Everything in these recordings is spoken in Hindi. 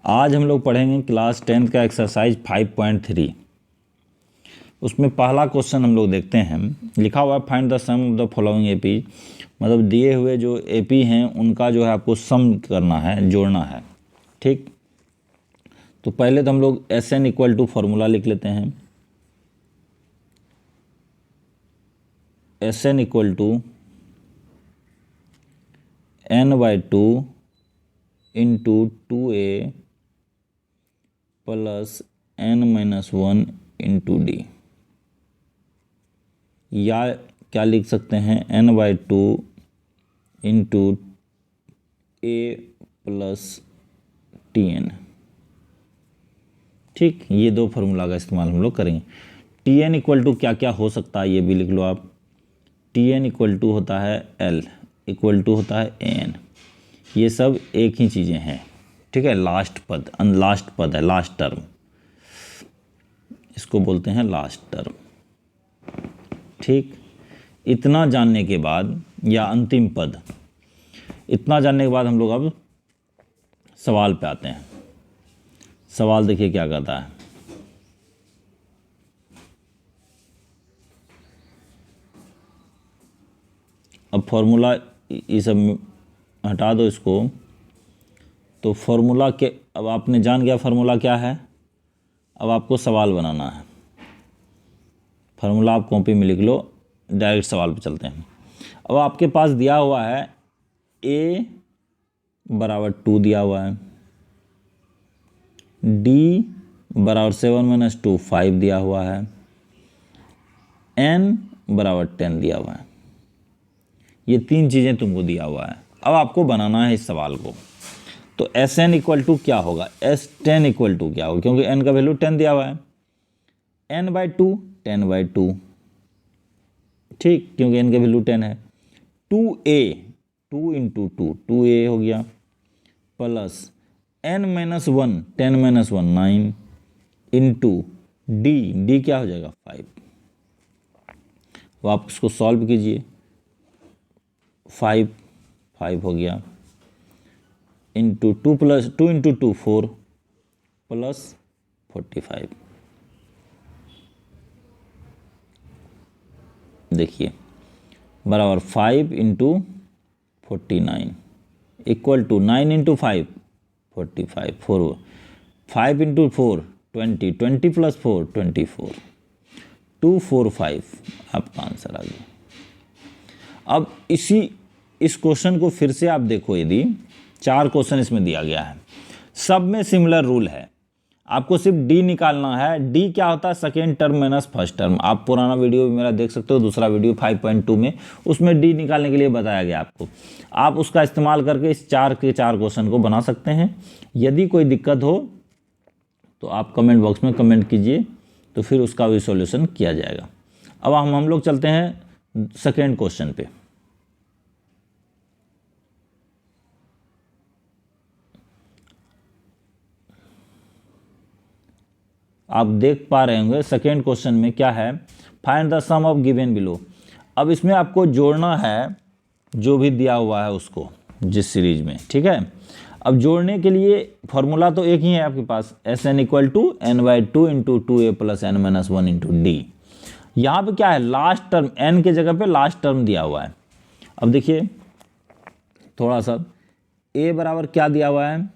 आज हम लोग पढ़ेंगे क्लास 10th का एक्सरसाइज 5.3। उसमें पहला क्वेश्चन हम लोग देखते हैं। लिखा हुआ है find the sum of the following AP, मतलब दिए हुए जो एपी हैं उनका जो है आपको सम करना है, जोड़ना है। ठीक, तो पहले तो हम लोग S N equal to formula लिख लेते हैं। S N equal to n/2 into 2a plus n-1 into D, या क्या लिख सकते हैं n/2 into a plus tn। ठीक, ये दो फार्मूला का इस्तेमाल हम लोग करेंगे। tn इक्वल टू क्या क्या हो सकता है ये भी लिख लो आप। tn इक्वल टू होता है l इक्वल टू होता है an, ये सब एक ही चीज़ें हैं। ठीक है, लास्ट पद है, लास्ट टर्म, इसको बोलते हैं लास्ट टर्म। ठीक, इतना जानने के बाद, या अंतिम पद, इतना जानने के बाद हम लोग अब सवाल पे आते हैं। सवाल देखिए क्या कहता है। अब फॉर्मूला ये सब हटा दो इसको। तो फॉर्मूला के, अब आपने जान गया फार्मूला क्या है। अब आपको सवाल बनाना है। फार्मूला आप कॉपी में लिख लो, डायरेक्ट सवाल पे चलते हैं। अब आपके पास दिया हुआ है a बराबर 2 दिया हुआ है, d बराबर 7 - 2 5 दिया हुआ है, n बराबर 10 दिया हुआ है। ये तीन चीज़ें तुमको दिया हुआ है। अब आपको बनाना है इस सवाल को। तो एस एन इक्वल टू क्या होगा, एस 10 इक्वल टू क्या होगा, क्योंकि n का वैल्यू 10 दिया हुआ है। n/2 10/2, ठीक, क्योंकि n का वैल्यू 10 है। 2a 2 इंटू 2a हो गया, प्लस n-1 10-1 9 इंटू d क्या हो जाएगा 5। तो आप इसको सॉल्व कीजिए। 5 हो गया, इंटू 2 इंटू 2 4 प्लस 45। देखिए बराबर 5 into 49 equal to 9 into 5 45, 4 5 into 4 20 plus 4 24 245 आपका आंसर आ गया। अब इस क्वेश्चन को फिर से आप देखो, यदि 4 क्वेश्चन इसमें दिया गया है, सब में सिमिलर रूल है। आपको सिर्फ डी निकालना है। डी क्या होता है, second term minus first term. आप पुराना वीडियो मेरा देख सकते हो, दूसरा वीडियो 5.2 में, उसमें डी निकालने के लिए बताया गया आपको। आप उसका इस्तेमाल करके इस 4 के 4 क्वेश्चन को बना सकते हैं। यदि कोई दिक्कत हो तो आप कमेंट बॉक्स में कमेंट कीजिए, तो फिर उसका भी सॉल्यूशन किया जाएगा। अब हम लोग चलते हैं सेकेंड क्वेश्चन पे। आप देख पा रहे होंगे सेकेंड क्वेश्चन में क्या है, find the sum of given below. अब इसमें आपको जोड़ना है जो भी दिया हुआ है उसको, जिस सीरीज में। ठीक है, अब जोड़ने के लिए फॉर्मूला तो एक ही है आपके पास, S N equal to n/2 into 2a plus n-1 into D. यहाँ पे क्या है, लास्ट टर्म, n के जगह पे लास्ट टर्म दिया हुआ है। अब देखिए थोड़ा सा, a बराबर क्या दिया हुआ है,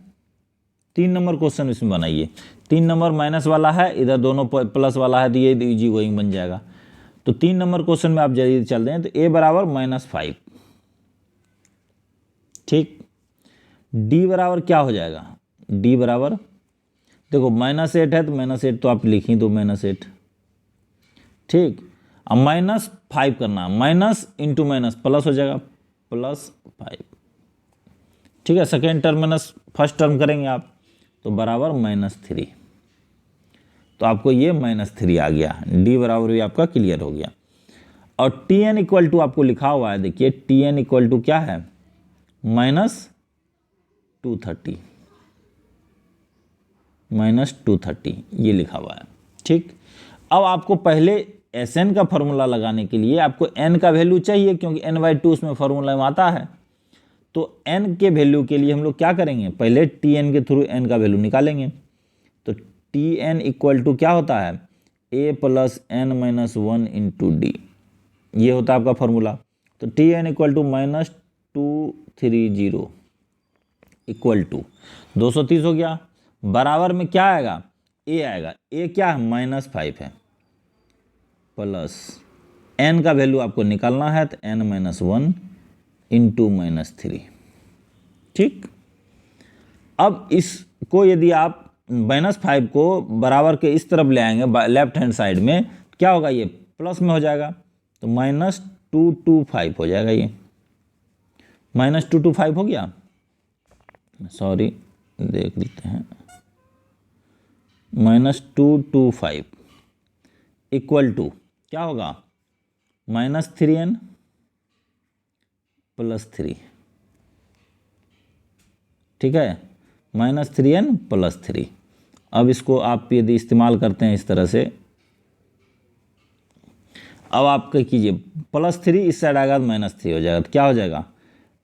3 नंबर क्वेश्चन इसमें बनाइए। 3 नंबर माइनस वाला है, इधर दोनों प्लस वाला है, तो ये इजी गोइंग बन जाएगा। तो 3 नंबर क्वेश्चन में आप जल्दी चल रहे हैं, तो a बराबर -5। ठीक, d बराबर क्या हो जाएगा, d बराबर, देखो -8 है तो -8 तो आप लिख ही दो, -8। ठीक, अब -5 करना, माइनस इंटू माइनस प्लस हो जाएगा, +5। ठीक है, second term minus first term करेंगे आप, तो बराबर -3। तो आपको ये -3 आ गया। डी बराबर भी आपका क्लियर हो गया। और टी एन इक्वल टू आपको लिखा हुआ है, देखिए टी एन इक्वल टू क्या है, -230 ये लिखा हुआ है। ठीक, अब आपको पहले एस एन का फॉर्मूला लगाने के लिए आपको एन का वैल्यू चाहिए, क्योंकि n/2 उसमें फॉर्मूला में आता है। तो n के वैल्यू के लिए हम लोग क्या करेंगे, पहले tn के थ्रू n का वैल्यू निकालेंगे। तो tn इक्वल टू क्या होता है, a plus n minus 1 into D, ये होता है आपका फॉर्मूला। तो tn equal to -230 equal to 230 हो गया, बराबर में क्या आएगा, a आएगा। a क्या है, -5 है, प्लस n का वैल्यू आपको निकालना है, तो n माइनस 1 इंटू -3। ठीक, अब इसको यदि आप -5 को बराबर के इस तरफ ले आएंगे लेफ्ट हैंड साइड में, क्या होगा, ये प्लस में हो जाएगा, तो -225 हो जाएगा, ये -225 हो गया। सॉरी, देख लेते हैं, -225 इक्वल टू क्या होगा, -3n प्लस 3। ठीक है, -3n प्लस 3। अब इसको आप यदि इस्तेमाल करते हैं इस तरह से, अब आप क्या कीजिए, +3 इस साइड आएगा तो -3 हो जाएगा, तो क्या हो जाएगा,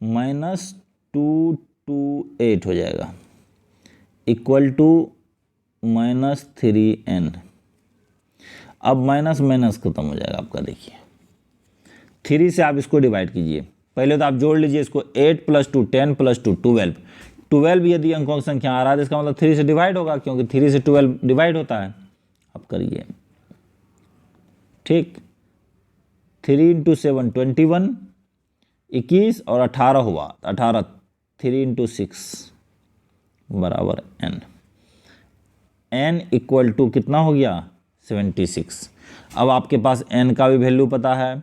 -228 हो जाएगा इक्वल टू -3n। अब माइनस माइनस खत्म हो जाएगा आपका, देखिए 3 से आप इसको डिवाइड कीजिए, पहले तो आप जोड़ लीजिए इसको, 8 + 2 10 + 2 12। 12 यदि अंकों की संख्या आ रहा है तो इसका मतलब 3 से डिवाइड होगा, क्योंकि 3 से 12 डिवाइड होता है। अब करिए, ठीक, 3 × 7 21, 21 और 18 हुआ, 18, 3 × 6 बराबर n। n इक्वल टू कितना हो गया, 76। अब आपके पास n का भी वैल्यू पता है,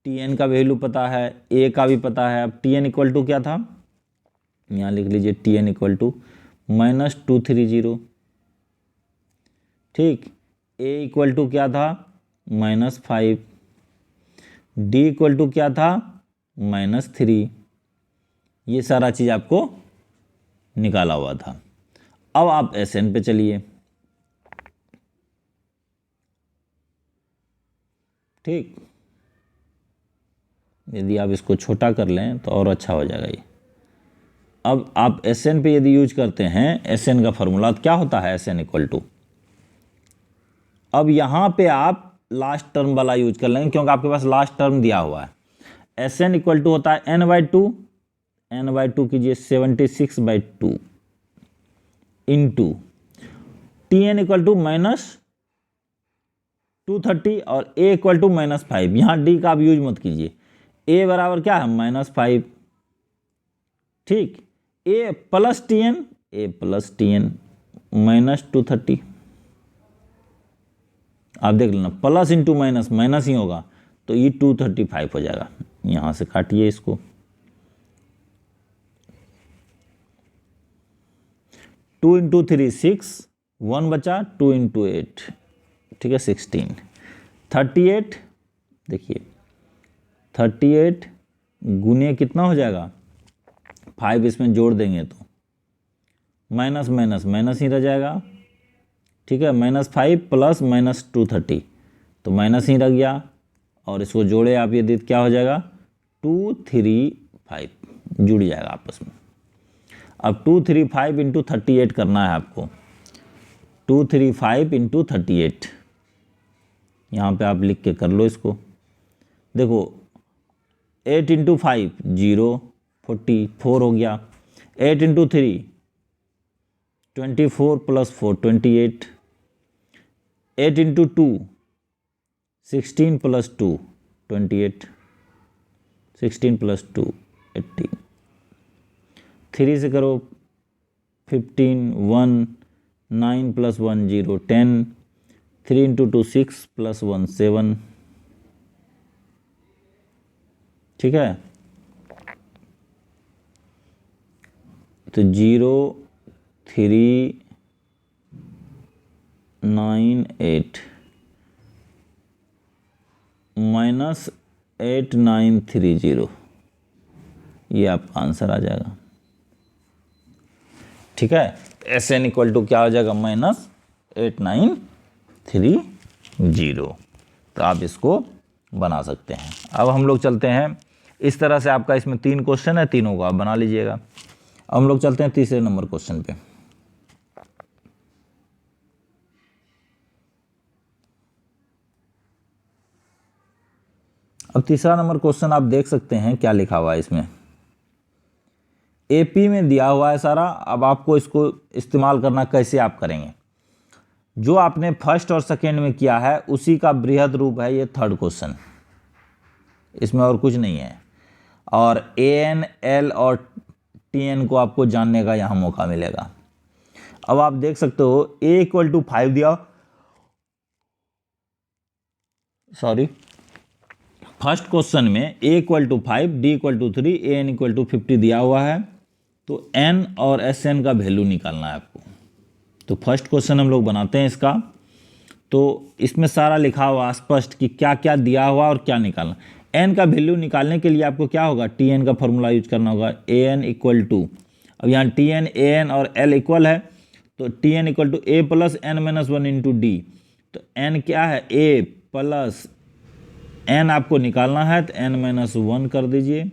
tn का वैल्यू पता है, a का भी पता है। अब tn इक्वल टू क्या था, यहाँ लिख लीजिए, tn इक्वल टू -230। ठीक, a इक्वल टू क्या था, -5, d इक्वल टू क्या था, -3। ये सारा चीज़ आपको निकाला हुआ था। अब आप Sn पे चलिए, ठीक, यदि आप इसको छोटा कर लें तो और अच्छा हो जाएगा ये। अब आप Sn पे यदि यूज करते हैं, Sn का फॉर्मूला क्या होता है, Sn इक्वल टू, अब यहाँ पे आप लास्ट टर्म वाला यूज कर लेंगे, क्योंकि आपके पास लास्ट टर्म दिया हुआ है। Sn इक्वल टू होता है n/2, n/2 कीजिए 76/2 इंटू tn इक्वल टू -230 और a इक्वल टू -5। यहाँ d का आप यूज मत कीजिए, a बराबर क्या है, -5। ठीक, a प्लस tn, -230। आप देख लेना, प्लस इंटू माइनस माइनस ही होगा, तो ये 235 हो जाएगा। यहाँ से काटिए इसको, 2 × 3 6, 1 बचा, 2 × 8, ठीक है 16, 38। देखिए 38 गुने कितना हो जाएगा, 5 इसमें जोड़ देंगे तो माइनस माइनस माइनस ही रह जाएगा। ठीक है, -5 प्लस -230, तो माइनस ही रह गया, और इसको जोड़े आप यदि क्या हो जाएगा, 235 जुड़ जाएगा आपस में। अब 235 × 38 करना है आपको, 235 × 38, यहाँ पे आप लिख के कर लो इसको। देखो 8 × 5 0, 44 हो गया, 8 × 3 24 + 4 28, 8 × 2 16 + 2 28, 16 + 2 18, 3 से करो 15 1 9 + 1 0 10, 3 × 2 6 + 1 7। ठीक है, तो 0 3 9 8 -8930, ये आपका आंसर आ जाएगा। ठीक है, Sn इक्वल टू क्या हो जाएगा, -8930। तो आप इसको बना सकते हैं। अब हम लोग चलते हैं इस तरह से आपका इसमें 3 क्वेश्चन है, तीनों को आप बना लीजिएगा। अब हम लोग चलते हैं तीसरे नंबर क्वेश्चन पे। अब तीसरा नंबर क्वेश्चन आप देख सकते हैं क्या लिखा हुआ है इसमें। एपी में दिया हुआ है सारा, अब आपको इसको इस्तेमाल करना कैसे आप करेंगे। जो आपने फर्स्ट और सेकेंड में किया है उसी का बृहद रूप है ये थर्ड क्वेश्चन, इसमें और कुछ नहीं है। और एन, एल और टीएन को आपको जानने का यहाँ मौका मिलेगा। अब आप देख सकते हो ए इक्वल टू 5 दिया, सॉरी फर्स्ट क्वेश्चन में A equal to 5, D equal to 3, A N equal to 50 दिया हुआ है। तो एन और एस एन का वैल्यू निकालना है आपको। तो फर्स्ट क्वेश्चन हम लोग बनाते हैं इसका। तो इसमें सारा लिखा हुआ स्पष्ट कि क्या क्या दिया हुआ और क्या निकालना। एन का वैल्यू निकालने के लिए आपको क्या होगा, टी एन का फॉर्मूला यूज करना होगा। ए एन इक्वल टू, अब यहाँ टी एन, ए एन और एल इक्वल है, तो T N equal to A plus N minus 1 into D. तो एन क्या है, ए प्लस एन आपको निकालना है, तो एन माइनस 1 कर दीजिए।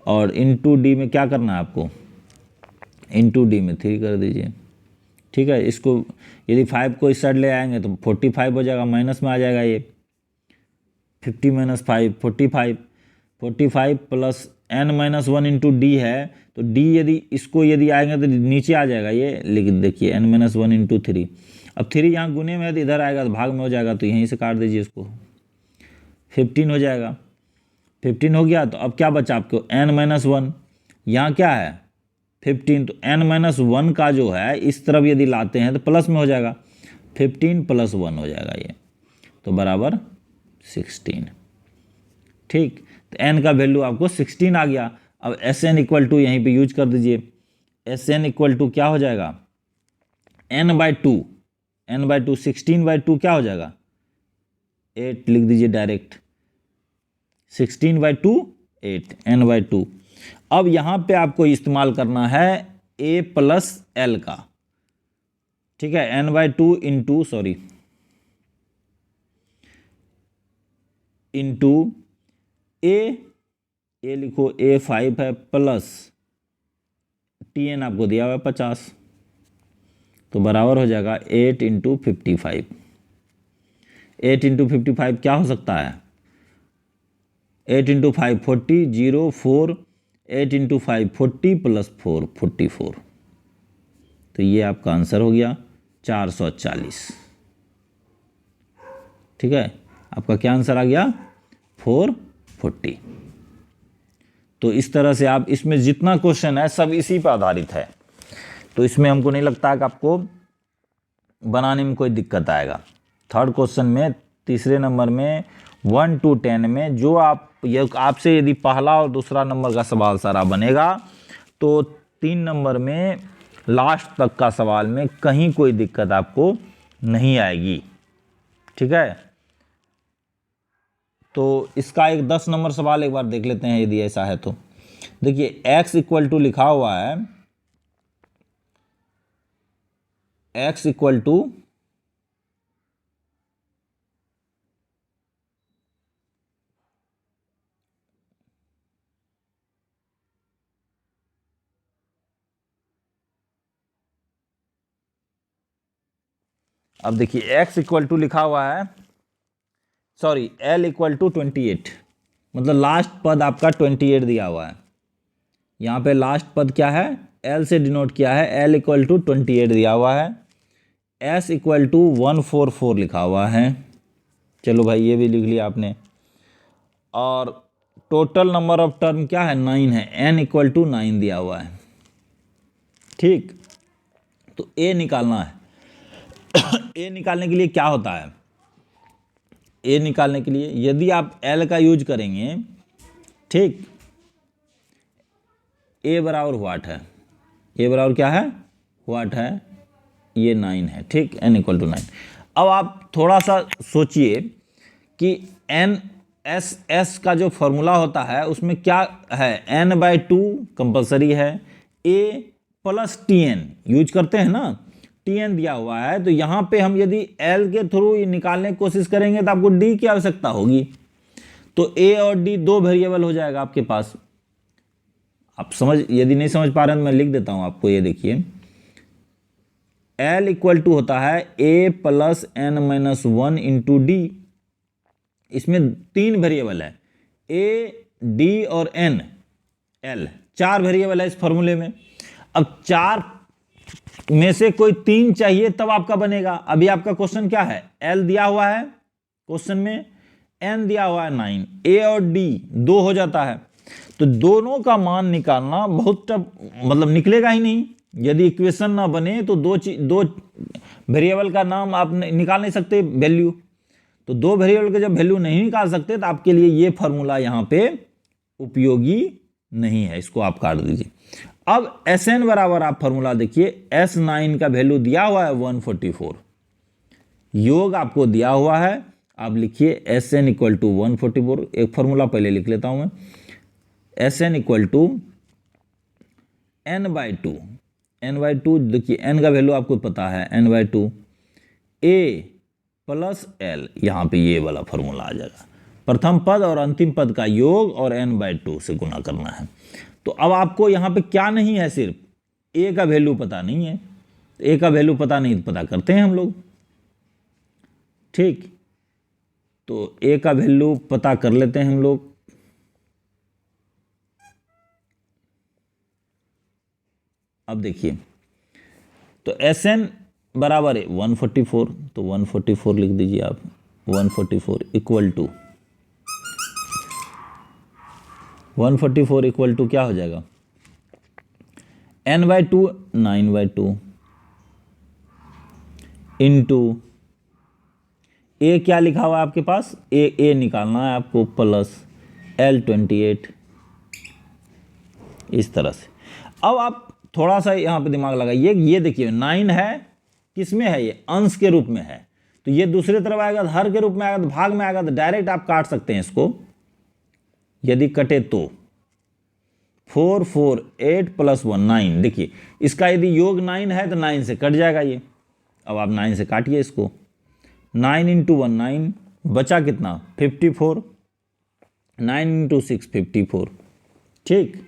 और इंटू डी में क्या करना है आपको, इंटू डी में 3 कर दीजिए। ठीक है, इसको यदि 5 को इस साइड ले आएंगे तो 45 हो जाएगा, माइनस में आ जाएगा ये 50 minus 5 45 plus N minus 1 into D है। तो डी यदि इसको यदि आएंगे तो नीचे आ जाएगा ये, लेकिन देखिए एन माइनस 1 इंटू 3। अब 3 यहाँ गुने में है तो इधर आएगा तो भाग में हो जाएगा, तो यहीं से काट दीजिए इसको, 15 हो जाएगा। 15 हो गया, तो अब क्या बचा आपको, एन माइनस 1, यहाँ क्या है 15, तो एन माइनस 1 का जो है इस तरफ यदि लाते हैं तो प्लस में हो जाएगा, 15 प्लस 1 हो जाएगा ये, तो बराबर 16। ठीक, तो एन का वैल्यू आपको 16 आ गया। अब एस एन इक्वल टू यहीं पे यूज कर दीजिए। एस एन इक्वल टू क्या हो जाएगा, एन बाई टू, 16/2 क्या हो जाएगा, 8 लिख दीजिए डायरेक्ट, 16/2 8, n/2। अब यहाँ पे आपको इस्तेमाल करना है a प्लस एल का। ठीक है, n/2 इंटू सॉरी इंटू ए लिखो, A5 है प्लस TN आपको दिया हुआ है 50, तो बराबर हो जाएगा 8 इंटू 55। 8 इंटू 55 क्या हो सकता है, 8 इंटू 5 40, 0 4, 8 इंटू 5 40 प्लस 4 44। तो ये आपका आंसर हो गया 440। ठीक है, आपका क्या आंसर आ गया, 440। तो इस तरह से आप इसमें जितना क्वेश्चन है सब इसी पर आधारित है, तो इसमें हमको नहीं लगता है कि आपको बनाने में कोई दिक्कत आएगा। थर्ड क्वेश्चन में तीसरे नंबर में 1 to 10 में जो आपसे यदि पहला और दूसरा नंबर का सवाल सारा बनेगा तो 3 नंबर में लास्ट तक का सवाल में कहीं कोई दिक्कत आपको नहीं आएगी। ठीक है, तो इसका एक 10 नंबर सवाल एक बार देख लेते हैं यदि ऐसा है तो। देखिए x इक्वल टू लिखा हुआ है, x इक्वल टू अब देखिए x इक्वल टू लिखा हुआ है, सॉरी l इक्वल टू 28, मतलब लास्ट पद आपका 28 दिया हुआ है। यहाँ पे लास्ट पद क्या है, l से डिनोट किया है, l इक्वल टू 28 दिया हुआ है। s इक्वल टू 144 लिखा हुआ है, चलो भाई ये भी लिख लिया आपने। और टोटल नंबर ऑफ टर्म क्या है, 9 है, n इक्वल टू 9 दिया हुआ है। ठीक, तो a निकालना है। a निकालने के लिए क्या होता है, a निकालने के लिए यदि आप l का यूज करेंगे, ठीक, a बराबर व्हाट है, a बराबर क्या है, व्हाट है, ये 9 है। ठीक, n इक्वल टू 9। अब आप थोड़ा सा सोचिए कि NSS का जो फॉर्मूला होता है उसमें क्या है, n/2 कंपलसरी है, a प्लस TN यूज करते हैं ना, TN दिया हुआ है। तो यहाँ पे हम यदि L के थ्रू निकालने की कोशिश करेंगे तो आपको D की आवश्यकता होगी। तो ए और डी दो वेरिएबल हो जाएगा आपके पास। आप समझ, यदि नहीं समझ पा रहे हैं तो मैं लिख देता हूं आपको, ये देखिए L इक्वल टू होता है a plus n minus 1 into D. इसमें तीन वेरिएबल है, a, d और n, l, चार वेरिएबल है इस फॉर्मूले में। अब चार में से कोई तीन चाहिए तब आपका बनेगा। अभी आपका क्वेश्चन क्या है, l दिया हुआ है क्वेश्चन में, n दिया हुआ है 9, a और d दो हो जाता है। तो दोनों का मान निकालना बहुत टफ, मतलब निकलेगा ही नहीं। यदि इक्वेशन ना बने तो दो वेरिएबल का नाम आप निकाल नहीं सकते वैल्यू। तो दो वेरिएबल का जब वैल्यू नहीं निकाल सकते तो आपके लिए ये फॉर्मूला यहाँ पे उपयोगी नहीं है, इसको आप काट दीजिए। अब Sn बराबर आप फॉर्मूला देखिए, S9 का वैल्यू दिया हुआ है 144, योग आपको दिया हुआ है, आप लिखिए Sn इक्वल टू 144। एक फॉर्मूला पहले लिख लेता हूं मैं, Sn equal to n/2, n/2 देखिए n का वैल्यू आपको पता है, n/2 a प्लस l, यहाँ पे ये वाला फॉर्मूला आ जाएगा। प्रथम पद और अंतिम पद का योग और n/2 से गुना करना है। तो अब आपको यहाँ पे क्या नहीं है, सिर्फ a का वैल्यू पता नहीं है। a का वैल्यू पता नहीं, पता करते हैं हम लोग, ठीक। तो a का वैल्यू पता कर लेते हैं हम लोग। अब देखिए, तो Sn बराबर है 144, तो 144 लिख दीजिए आप, 144 इक्वल टू 144 इक्वल टू क्या हो जाएगा, n/2 9/2 इंटू a क्या लिखा हुआ है आपके पास, a निकालना है आपको, प्लस l 28, इस तरह से। अब आप थोड़ा सा यहाँ पे दिमाग लगाइए, ये देखिए 9 है, किस में है, ये अंश के रूप में है, तो ये दूसरी तरफ आएगा तो हर के रूप में आएगा, तो भाग में आएगा, तो डायरेक्ट आप काट सकते हैं इसको। यदि कटे तो 4 4 8 प्लस 1 9, देखिए इसका यदि योग 9 है तो 9 से कट जाएगा ये। अब आप 9 से काटिए इसको, 9 इंटू 1 9, बचा कितना 54, 9 इंटू 6 54, ठीक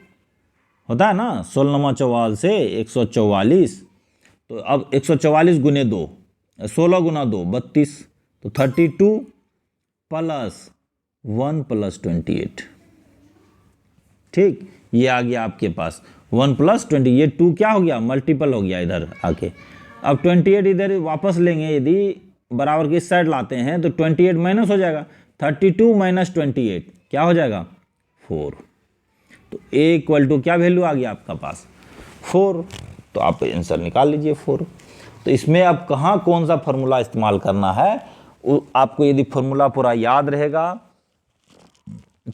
होता है ना, 16 चौवाल से 144। तो अब 144 गुने 2, 16 गुना 2 32, तो 32 प्लस 1 प्लस 28, ठीक। ये आ गया आपके पास 1 प्लस 20, ये 2 क्या हो गया, मल्टीपल हो गया इधर आके। अब 28 इधर वापस लेंगे, यदि बराबर की साइड लाते हैं तो 28 माइनस हो जाएगा, 32 माइनस 28 क्या हो जाएगा 4। तो a इक्वल टू क्या वैल्यू आ गया आपका पास 4, तो आप आंसर निकाल लीजिए 4। तो इसमें अब कहाँ कौन सा फॉर्मूला इस्तेमाल करना है, आपको यदि फॉर्मूला पूरा याद रहेगा,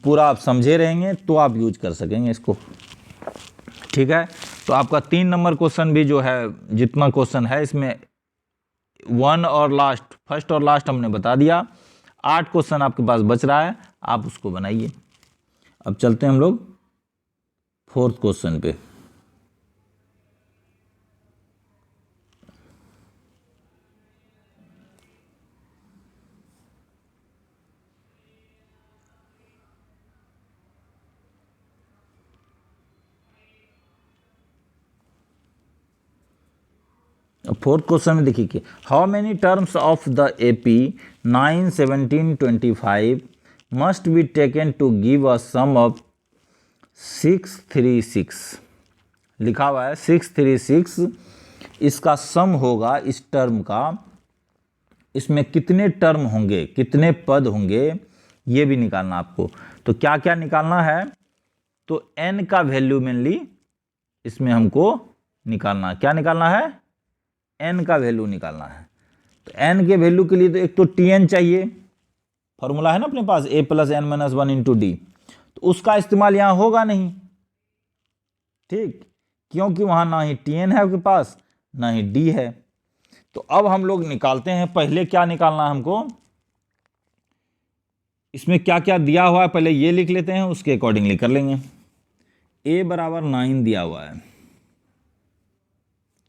पूरा आप समझे रहेंगे तो आप यूज कर सकेंगे इसको, ठीक है। तो आपका 3 नंबर क्वेश्चन भी जो है, जितना क्वेश्चन है इसमें 1 और लास्ट, फर्स्ट और लास्ट हमने बता दिया। 8 क्वेश्चन आपके पास बच रहा है, आप उसको बनाइए। अब चलते हैं हम लोग 4th क्वेश्चन पे। फोर्थ क्वेश्चन में देखिए, how many terms of the AP 9 17 25 must be taken to give a sum of 636, लिखा हुआ है 636, इसका सम होगा इस टर्म का, इसमें कितने टर्म होंगे, कितने पद होंगे, ये भी निकालना आपको। तो क्या क्या निकालना है, तो n का वैल्यू मेनली इसमें हमको निकालना है। क्या निकालना है, n का वैल्यू निकालना है। तो n के वैल्यू के लिए तो एक तो tn चाहिए, फॉर्मूला है ना अपने पास a plus n minus 1 into D, तो उसका इस्तेमाल यहाँ होगा नहीं, ठीक, क्योंकि वहाँ ना ही tn है आपके पास, ना ही d है। तो अब हम लोग निकालते हैं, पहले क्या निकालना है हमको, इसमें क्या क्या दिया हुआ है पहले ये लिख लेते हैं, उसके अकॉर्डिंगली कर लेंगे। a बराबर 9 दिया हुआ है,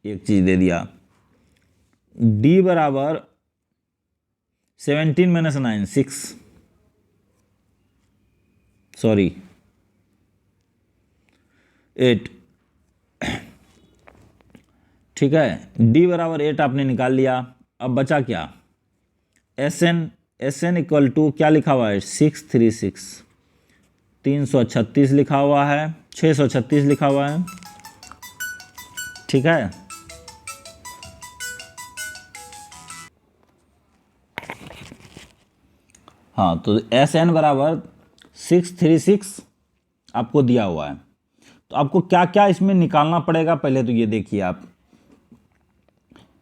एक चीज दे दिया, d बराबर 17 माइनस 9 6, सॉरी 8, ठीक है। डी बराबर 8 आपने निकाल लिया। अब बचा क्या, एस एन इक्वल टू क्या लिखा हुआ है, 636, 336 लिखा हुआ है, 636 लिखा हुआ है, ठीक है। हाँ, तो एस एन बराबर 636 आपको दिया हुआ है। तो आपको क्या क्या इसमें निकालना पड़ेगा, पहले तो ये देखिए आप,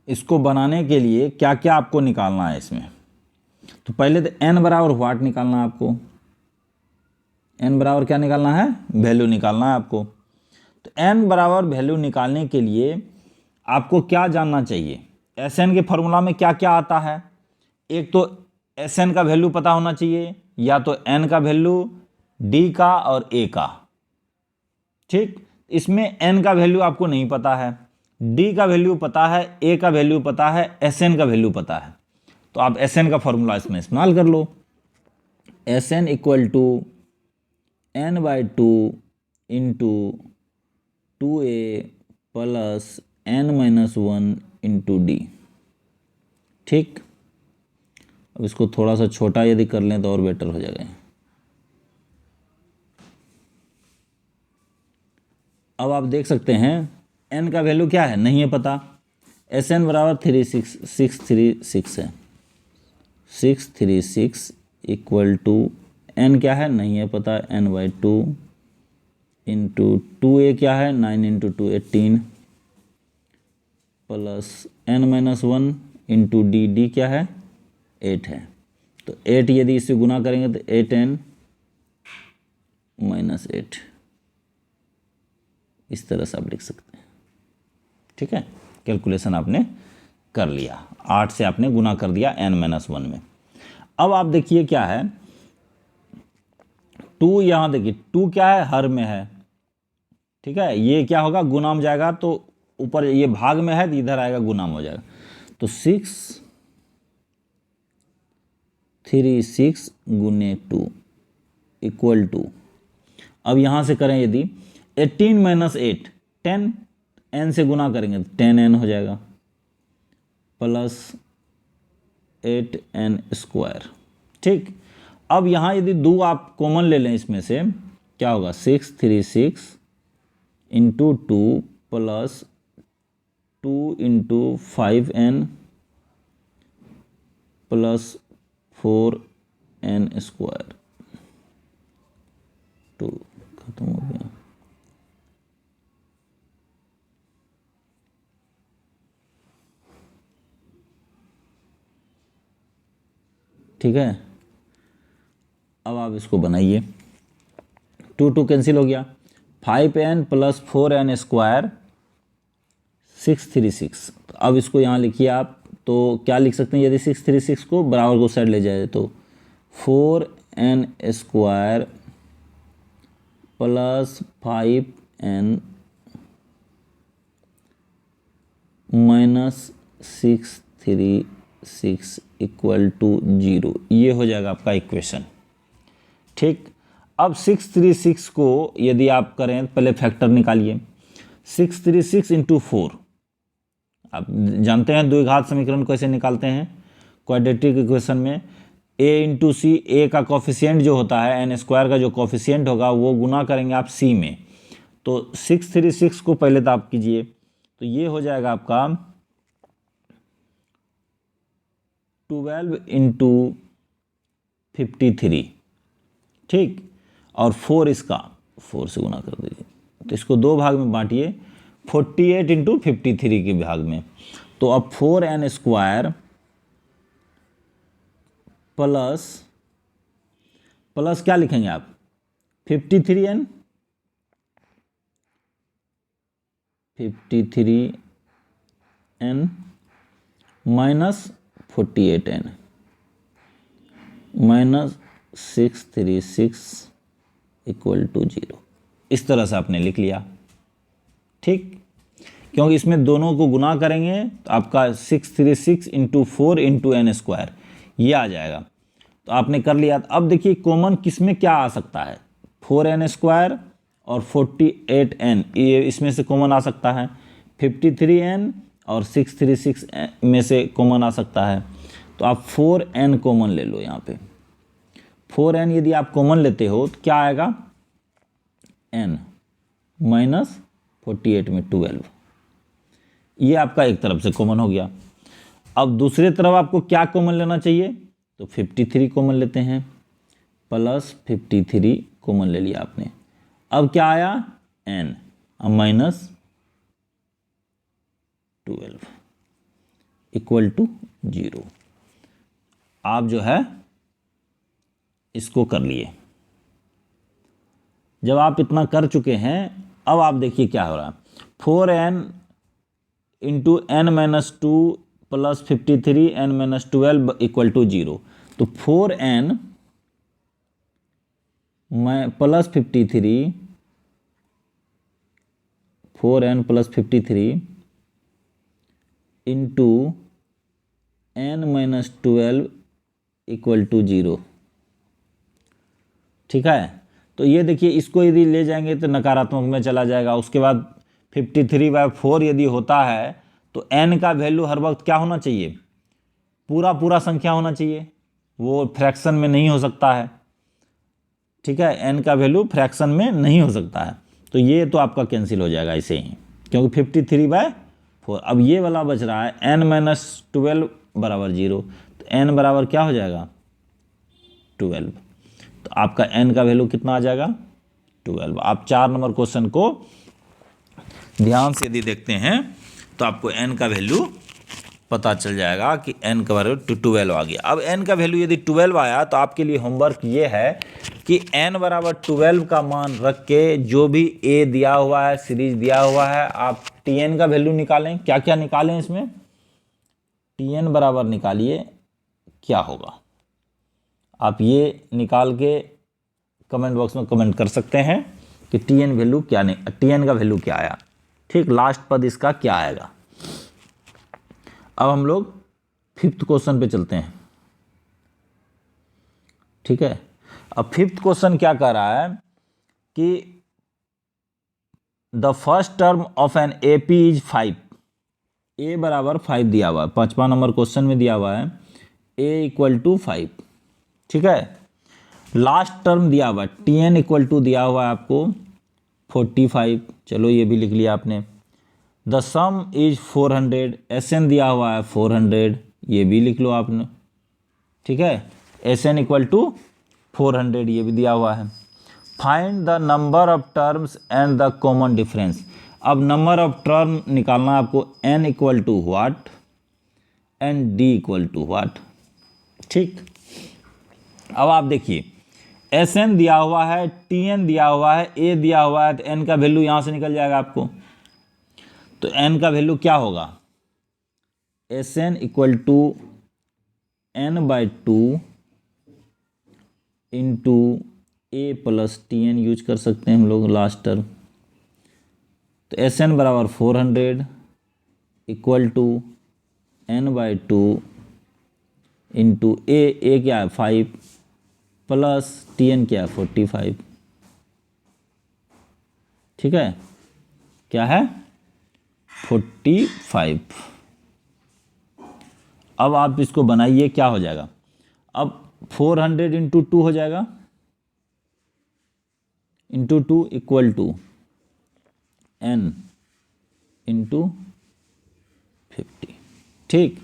इसको बनाने के लिए क्या क्या आपको निकालना है इसमें। तो पहले तो एन बराबर व्हाट निकालना है आपको, एन बराबर क्या निकालना है, वैल्यू निकालना है आपको। तो एन बराबर वैल्यू निकालने के लिए आपको क्या जानना चाहिए, एस एन के फॉर्मूला में क्या क्या आता है। एक तो एस एन का वैल्यू पता होना चाहिए, या तो एन का वैल्यू, डी का और ए का, ठीक। इसमें एन का वैल्यू आपको नहीं पता है, डी का वैल्यू पता है, ए का वैल्यू पता है, एस एन का वैल्यू पता है। तो आप एस एन का फॉर्मूला इसमें इस्तेमाल कर लो। S N equal to N by two into 2a plus n-1 into D, ठीक। अब इसको थोड़ा सा छोटा यदि कर लें तो और बेटर हो जाएगा। अब आप देख सकते हैं n का वैल्यू क्या है, नहीं है पता। एस एन बराबर 636 है, 636 इक्वल टू n क्या है, नहीं है पता, n/2 इंटू 2a क्या है, 9 into 2 18 plus n-1 into D क्या है, 8 है। तो 8 यदि इससे गुना करेंगे तो 8n - 8, इस तरह से आप लिख सकते हैं, ठीक है। कैलकुलेशन आपने कर लिया, 8 से आपने गुना कर दिया n-1 में। अब आप देखिए क्या है, 2 यहाँ देखिए 2 क्या है, हर में है, ठीक है। ये क्या होगा, गुना में जाएगा, तो ऊपर ये भाग में है तो इधर आएगा गुना में हो जाएगा। तो 636 गुने 2 इक्वल टू, अब यहाँ से करें यदि 18 - 8, 10 n से गुना करेंगे तो 10n हो जाएगा, प्लस 8n स्क्वायर, ठीक। अब यहाँ यदि 2 आप कॉमन ले लें इसमें से, क्या होगा, 636 into 2 plus 2 into 5n plus 4n square, 2 खत्म हो गया, ठीक है। अब आप इसको बनाइए, 2 कैंसिल हो गया, 5n प्लस 4n स्क्वायर 636। तो अब इसको यहाँ लिखिए आप, तो क्या लिख सकते हैं, यदि 636 को बराबर को साइड ले जाए तो 4n square plus 5n minus 636 equal to 0, ये हो जाएगा आपका इक्वेशन, ठीक। अब 636 को यदि आप करें, पहले फैक्टर निकालिए, 636 इंटू 4, आप जानते हैं द्विघात समीकरण कैसे निकालते हैं, क्वाड्रेटिक इक्वेशन में a इंटू सी, ए का कॉफिशिएंट जो होता है, एन स्क्वायर का जो कॉफिशिएंट होगा वो गुना करेंगे आप c में। तो 636 को पहले तो आप कीजिए, तो ये हो जाएगा आपका 12 इंटू 53, ठीक। और 4 इसका 4 से गुना कर दीजिए, तो इसको 2 भाग में बांटिए, 48 इंटू 53 के भाग में। तो अब 4n स्क्वायर प्लस क्या लिखेंगे आप, 53n minus 48n minus 636 equal to 0, इस तरह से आपने लिख लिया, ठीक। क्योंकि इसमें दोनों को गुना करेंगे तो आपका 636 इंटू 4 इंटू n स्क्वायर ये आ जाएगा, तो आपने कर लिया। अब देखिए कॉमन किस में क्या आ सकता है, 4n² और 48n, ये इसमें से कॉमन आ सकता है। 53n और 636 में से कॉमन आ सकता है। तो आप 4n कॉमन ले लो यहाँ पे। 4n यदि आप कॉमन लेते हो तो क्या आएगा, n माइनस 48 में 12, ये आपका एक तरफ से कॉमन हो गया। अब दूसरे तरफ आपको क्या कॉमन लेना चाहिए, तो 53 कॉमन लेते हैं, प्लस 53 कॉमन ले लिया आपने। अब क्या आया, n, अब माइनस 12 इक्वल टू 0। आप जो है इसको कर लिए। जब आप इतना कर चुके हैं, अब आप देखिए क्या हो रहा है। 4n into n minus 2 plus 53 n minus 12 equal to 0। तो 4n plus 53, 4n plus 53 into n minus 12 equal to 0। ठीक है, तो ये देखिए, इसको यदि ले जाएंगे तो नकारात्मक में चला जाएगा। उसके बाद 53/4 यदि होता है तो n का वैल्यू हर वक्त क्या होना चाहिए, पूरा संख्या होना चाहिए, वो फ्रैक्शन में नहीं हो सकता है। ठीक है, n का वैल्यू फ्रैक्शन में नहीं हो सकता है। तो ये तो आपका कैंसिल हो जाएगा ऐसे ही, क्योंकि 53/4। अब ये वाला बच रहा है n माइनस 12 बराबर 0। तो n बराबर क्या हो जाएगा, 12। तो आपका n का वैल्यू कितना आ जाएगा, 12। आप 4 नंबर क्वेश्चन को ध्यान से यदि देखते हैं तो आपको n का वैल्यू पता चल जाएगा कि n का वैल्यू 12 आ गया। अब n का वैल्यू यदि 12 आया तो आपके लिए होमवर्क ये है कि n बराबर 12 का मान रख के जो भी a दिया हुआ है, सीरीज दिया हुआ है, आप tn का वैल्यू निकालें। क्या क्या निकालें इसमें, tn बराबर निकालिए, क्या होगा आप ये निकाल के कमेंट बॉक्स में कमेंट कर सकते हैं कि tn वैल्यू क्या, नहीं tn का वैल्यू क्या आया। ठीक, लास्ट पद इसका क्या आएगा। अब हम लोग 5th क्वेश्चन पे चलते हैं। ठीक है, अब 5th क्वेश्चन क्या कह रहा है कि the first term of an AP is 5। a बराबर 5 दिया हुआ है, 5वां नंबर क्वेश्चन में दिया हुआ है a इक्वल टू 5। ठीक है, लास्ट टर्म दिया हुआ है tn इक्वल टू दिया हुआ है आपको 45। चलो ये भी लिख लिया आपने। द सम इज 400, Sn दिया हुआ है 400, ये भी लिख लो आपने। ठीक है, Sn इक्वल टू 400, ये भी दिया हुआ है। Find the number of terms and the common difference. अब नंबर ऑफ टर्म निकालना है आपको, n equal to what and d equal to what. ठीक, अब आप देखिए, Sn दिया हुआ है, Tn दिया हुआ है, a दिया हुआ है, तो n का वैल्यू यहाँ से निकल जाएगा आपको। तो n का वैल्यू क्या होगा, Sn equal to n/2 into a plus Tn use कर सकते हैं हम लोग लास्ट टर्म। तो Sn बराबर 400 equal to n/2 into a क्या है 5 प्लस Tn क्या है 45। ठीक है, क्या है 45। अब आप इसको बनाइए, क्या हो जाएगा, अब 400 इंटू 2 हो जाएगा, into 2 equal to n into 50। ठीक,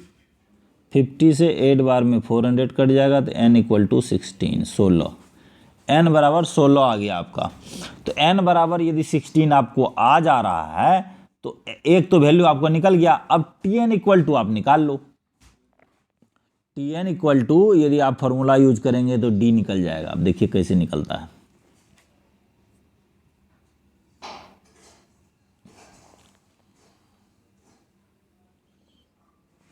50 से 8 बार में 400 कट जाएगा, तो n इक्वल टू 16 n बराबर 16 आ गया आपका। तो n बराबर यदि 16 आपको आ जा रहा है तो एक तो वैल्यू आपको निकल गया। अब tn इक्वल टू आप निकाल लो। tn इक्वल टू यदि आप फॉर्मूला यूज करेंगे तो d निकल जाएगा। अब देखिए कैसे निकलता है।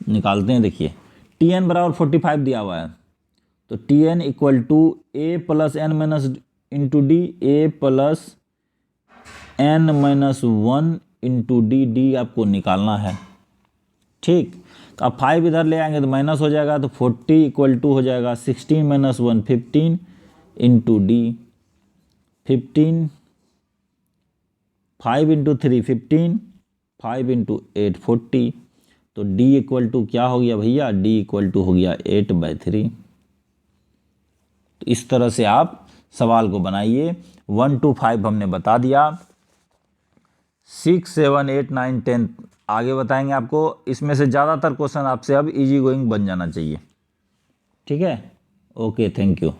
निकालते हैं, देखिए tn बराबर 45 दिया हुआ है, तो tn equal to a plus n minus into D, a plus n minus 1 into D आपको निकालना है। ठीक, तो अब 5 इधर ले आएंगे तो माइनस हो जाएगा, तो 40 इक्वल टू हो जाएगा 16 minus 1 15 into D. 15, 5 into 3 15, 5 into 8 40। तो D इक्वल टू क्या हो गया भैया, D इक्वल टू हो गया 8/3। तो इस तरह से आप सवाल को बनाइए। 1 to 5 हमने बता दिया, 6, 7, 8, 9, 10 आगे बताएंगे आपको। इसमें से ज़्यादातर क्वेश्चन आपसे अब इजी गोइंग बन जाना चाहिए। ठीक है, ओके, थैंक यू।